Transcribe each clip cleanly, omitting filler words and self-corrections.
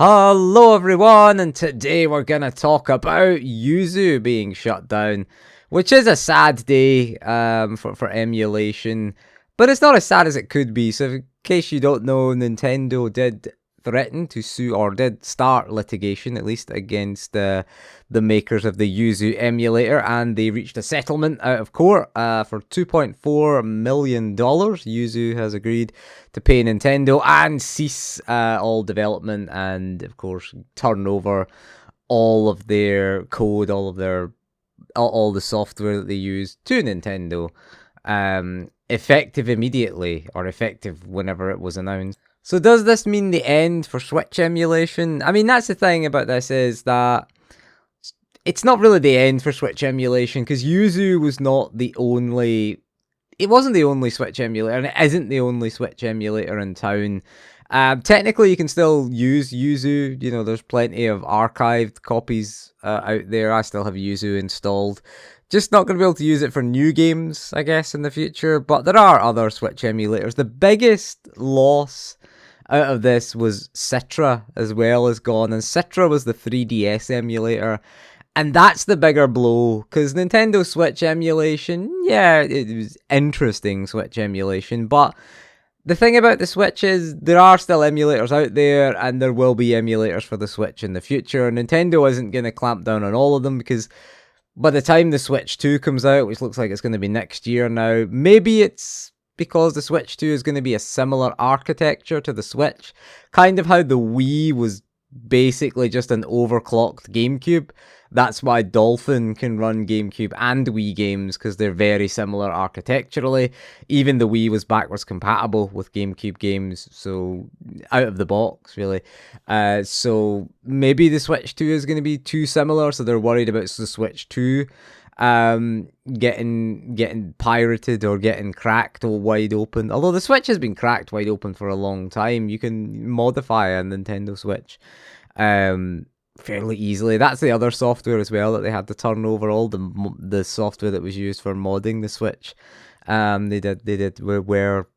Hello everyone, and today we're going to talk about Yuzu being shut down, which is a sad day for emulation, but it's not as sad as it could be. So in case you don't know, Nintendo did threaten to sue, or did start litigation at least, against the makers of the Yuzu emulator, and they reached a settlement out of court for $2.4 million. Yuzu has agreed to pay Nintendo and cease all development and, of course, turn over all of their code, all the software that they use to Nintendo, effective immediately, or effective whenever it was announced. So does this mean the end for Switch emulation? I mean, that's the thing about this, is that it's not really the end for Switch emulation, because Yuzu was not the only... It wasn't the only Switch emulator, and it isn't the only Switch emulator in town. Technically, you can still use Yuzu. You know, there's plenty of archived copies out there. I still have Yuzu installed. Just not going to be able to use it for new games, I guess, in the future. But there are other Switch emulators. The biggest loss out of this was Citra as well is gone. And Citra was the 3DS emulator. And that's the bigger blow, because Nintendo Switch emulation, yeah, it was interesting Switch emulation, but the thing about the Switch is there are still emulators out there, and there will be emulators for the Switch in the future. Nintendo isn't going to clamp down on all of them, because by the time the Switch 2 comes out, which looks like it's going to be next year now, maybe it's because the Switch 2 is going to be a similar architecture to the Switch, kind of how the Wii was basically just an overclocked GameCube. That's why Dolphin can run GameCube and Wii games, because they're very similar architecturally. Even the Wii was backwards compatible with GameCube games, so out of the box, really. So maybe the Switch 2 is going to be too similar, so they're worried about the Switch 2 getting pirated or getting cracked all wide open. Although the Switch has been cracked wide open for a long time, you can modify a Nintendo Switch fairly easily. That's the other software as well that they had to turn over, all the software that was used for modding the Switch. Were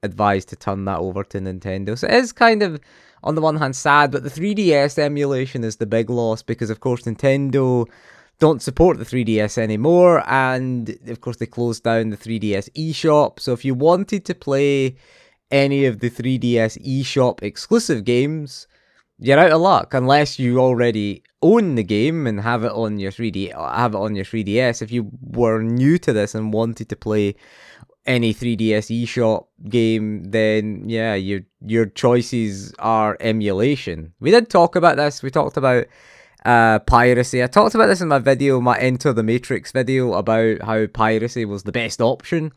advised to turn that over to Nintendo. So it is kind of, on the one hand, sad, but the 3DS emulation is the big loss, because of course Nintendo don't support the 3DS anymore, and of course they closed down the 3DS eShop. So if you wanted to play any of the 3DS eShop exclusive games, you're out of luck, unless you already own the game and have it on your 3DS. If you were new to this and wanted to play any 3DS eShop game, then yeah, your choices are emulation. We did talk about this. We talked about piracy. I talked about this in my video, my Enter the Matrix video, about how piracy was the best option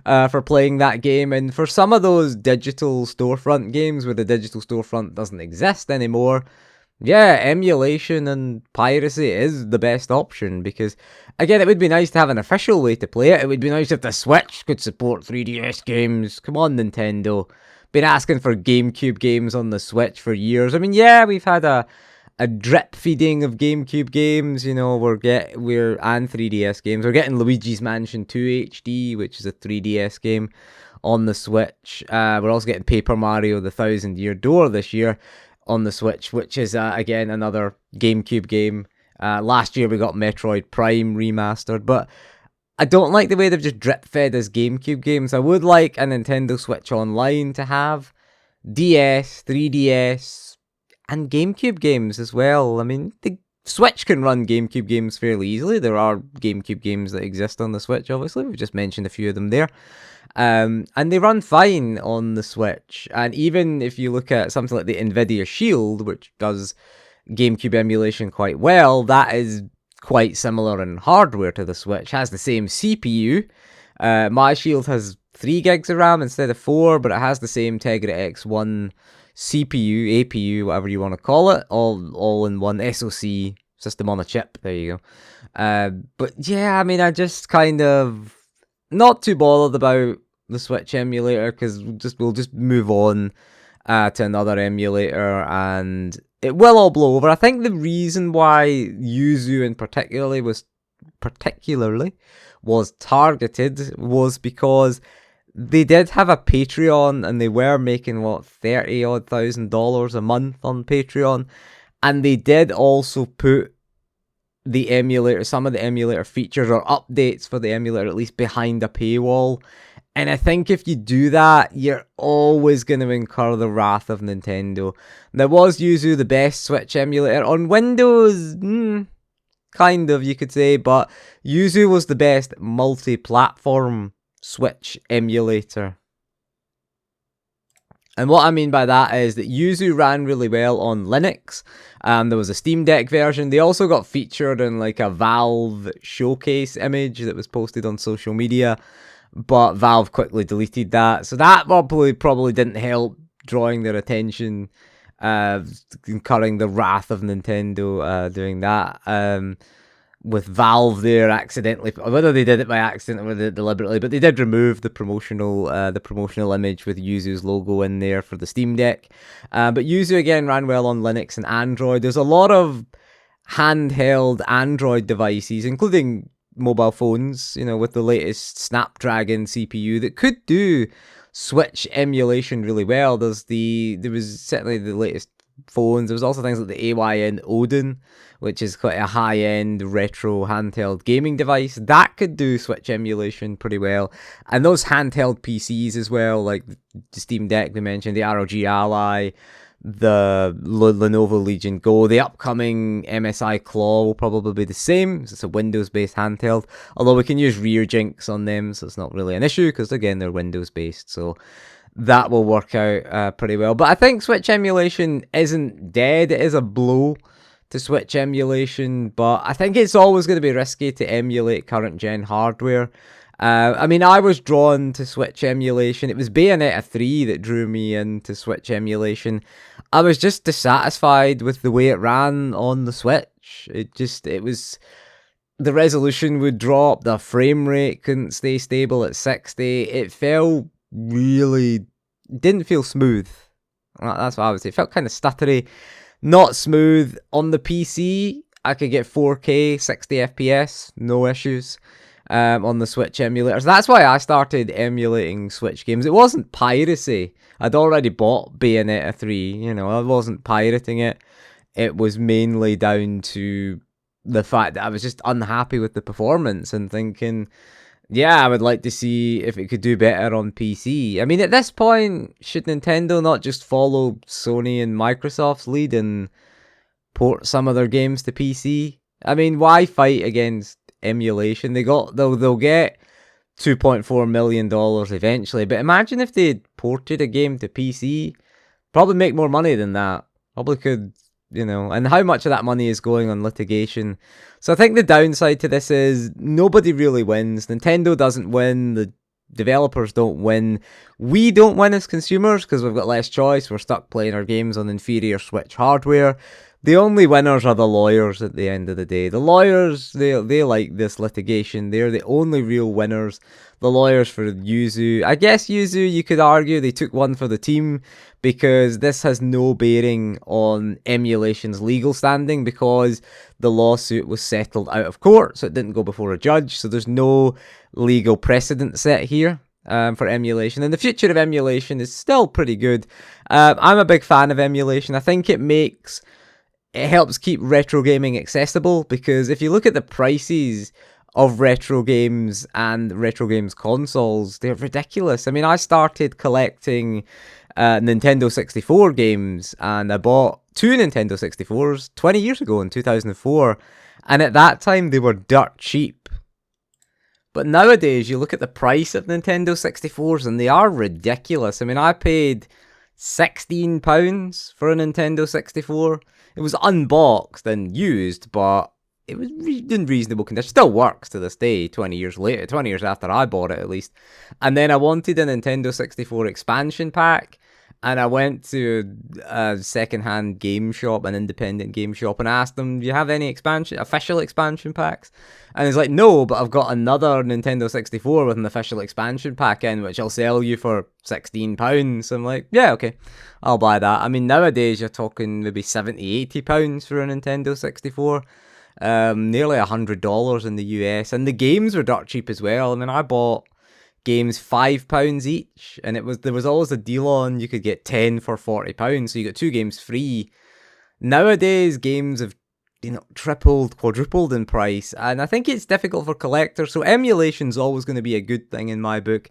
for playing that game. And for some of those digital storefront games where the digital storefront doesn't exist anymore, yeah, emulation and piracy is the best option, because again, it would be nice to have an official way to play it. It would be nice if the Switch could support 3DS games. Come on, Nintendo. Been asking for GameCube games on the Switch for years. I mean, yeah, we've had a drip feeding of GameCube games, you know, and 3DS games. We're getting Luigi's Mansion 2 HD, which is a 3DS game on the Switch. We're also getting Paper Mario: The Thousand Year Door this year on the Switch, which is again another GameCube game. Last year we got Metroid Prime remastered, but I don't like the way they've just drip fed us GameCube games. I would like a Nintendo Switch Online to have DS, 3DS, and GameCube games as well. I mean, the Switch can run GameCube games fairly easily. There are GameCube games that exist on the Switch, obviously. We've just mentioned a few of them there. And they run fine on the Switch. And even if you look at something like the NVIDIA Shield, which does GameCube emulation quite well, that is quite similar in hardware to the Switch. Has the same CPU. My Shield has 3 gigs of RAM instead of 4, but it has the same Tegra X1 CPU, APU, whatever you want to call it, all in one SoC, system on a chip. There you go. But yeah, I mean, I just kind of not too bothered about the Switch emulator, because we'll just move on to another emulator, and it will all blow over. I think the reason why Yuzu in particularly was targeted was because they did have a Patreon, and they were making what, $30,000 a month on Patreon, and they did also put the emulator, some of the emulator features or updates for the emulator at least, behind a paywall. And I think if you do that, you're always going to incur the wrath of Nintendo. There was Yuzu, the best Switch emulator on Windows, kind of, you could say, but Yuzu was the best multi-platform Switch emulator. And what I mean by that is that Yuzu ran really well on Linux. There was a Steam Deck version. They also got featured in like a Valve showcase image that was posted on social media, but Valve quickly deleted that. So that probably didn't help drawing their attention, incurring the wrath of Nintendo doing that. With Valve there accidentally, whether they did it by accident or whether they did it deliberately, but they did remove the promotional image with Yuzu's logo in there for the Steam Deck. But Yuzu again ran well on Linux and Android. There's a lot of handheld Android devices, including mobile phones, with the latest Snapdragon CPU that could do Switch emulation really well. There was certainly the latest phones. There was also things like the AYN Odin, which is quite a high-end retro handheld gaming device that could do Switch emulation pretty well. And those handheld PCs as well, like the Steam Deck we mentioned, the ROG Ally, the Lenovo Legion Go, the upcoming MSI Claw will probably be the same. It's a Windows-based handheld, although we can use rear jinx on them, so it's not really an issue because again they're Windows-based. So that will work out pretty well. But I think Switch emulation isn't dead. It is a blow to Switch emulation, but I think it's always going to be risky to emulate current gen hardware. I mean, I was drawn to Switch emulation. It was Bayonetta 3 that drew me into Switch emulation. I was just dissatisfied with the way it ran on the Switch. It was, the resolution would drop, the frame rate couldn't stay stable at 60. It felt didn't feel smooth. That's what I would say. It felt kind of stuttery, not smooth. On the PC, I could get 4K, 60 FPS, no issues. On the Switch emulators. That's why I started emulating Switch games. It wasn't piracy. I'd already bought Bayonetta 3, I wasn't pirating it. It was mainly down to the fact that I was just unhappy with the performance and thinking, yeah, I would like to see if it could do better on PC. I mean, at this point, should Nintendo not just follow Sony and Microsoft's lead and port some of their games to PC? I mean, why fight against emulation? They'll get $2.4 million eventually, but imagine if they ported a game to PC. Probably make more money than that. Probably could, and how much of that money is going on litigation. So I think the downside to this is nobody really wins. Nintendo doesn't win, the developers don't win, we don't win as consumers because we've got less choice. We're stuck playing our games on inferior Switch hardware. The only winners are the lawyers at the end of the day. The lawyers, they like this litigation. They're the only real winners. The lawyers for Yuzu. I guess Yuzu, you could argue, they took one for the team because this has no bearing on emulation's legal standing because the lawsuit was settled out of court, so it didn't go before a judge. So there's no legal precedent set here for emulation. And the future of emulation is still pretty good. I'm a big fan of emulation. I think it helps keep retro gaming accessible because if you look at the prices of retro games and retro games consoles, they're ridiculous. I mean, I started collecting Nintendo 64 games and I bought 2 Nintendo 64s 20 years ago in 2004, and at that time they were dirt cheap. But nowadays you look at the price of Nintendo 64s and they are ridiculous. I mean, I paid £16 for a Nintendo 64. It was unboxed and used, but it was in reasonable condition. Still works to this day, 20 years later, 20 years after I bought it at least. And then I wanted a Nintendo 64 expansion pack, and I went to a second-hand game shop, an independent game shop, and asked them, do you have any official expansion packs? And it's like, no, but I've got another Nintendo 64 with an official expansion pack in, which I'll sell you for £16. I'm like, yeah, okay, I'll buy that. I mean, nowadays you're talking maybe £70, £80 for a Nintendo 64. Nearly $100 in the US, and the games were dirt cheap as well. I mean, I bought games £5 each, and there was always a deal on you could get 10 for £40, so you got 2 games free. Nowadays, games have tripled, quadrupled in price, and I think it's difficult for collectors. So emulation's always going to be a good thing in my book,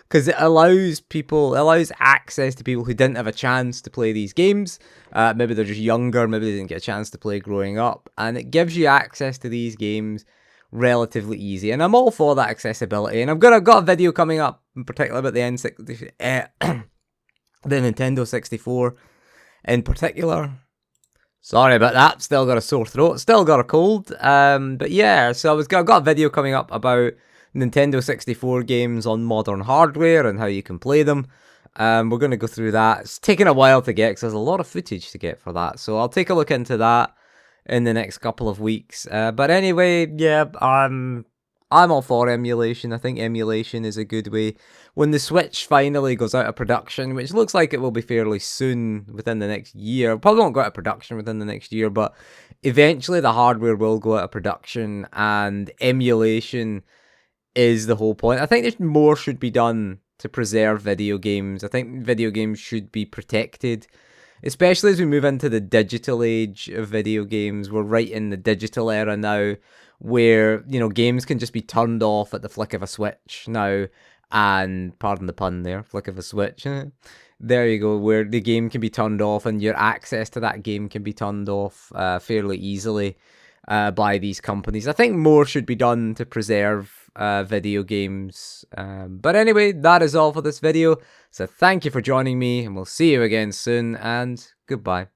because it allows access to people who didn't have a chance to play these games. Maybe they're just younger, maybe they didn't get a chance to play growing up, and it gives you access to these games relatively easy. And I'm all for that accessibility. And I've got a video coming up in particular about the the Nintendo 64 in particular. Sorry about that. Still got a sore throat. Still got a cold. But yeah, so I've got a video coming up about Nintendo 64 games on modern hardware and how you can play them. We're going to go through that. It's taking a while to get because there's a lot of footage to get for that. So I'll take a look into that in the next couple of weeks. But anyway, yeah, I'm all for emulation. I think emulation is a good way. When the Switch finally goes out of production, which looks like it will be fairly soon, within the next year. Probably won't go out of production within the next year, but eventually the hardware will go out of production, and emulation is the whole point. I think there's more should be done to preserve video games. I think video games should be protected, especially as we move into the digital age of video games. We're right in the digital era now, where, games can just be turned off at the flick of a switch now, and, pardon the pun there, flick of a switch. There you go, where the game can be turned off and your access to that game can be turned off fairly easily by these companies. I think more should be done to preserve video games. But anyway, that is all for this video. So thank you for joining me, and we'll see you again soon, and goodbye.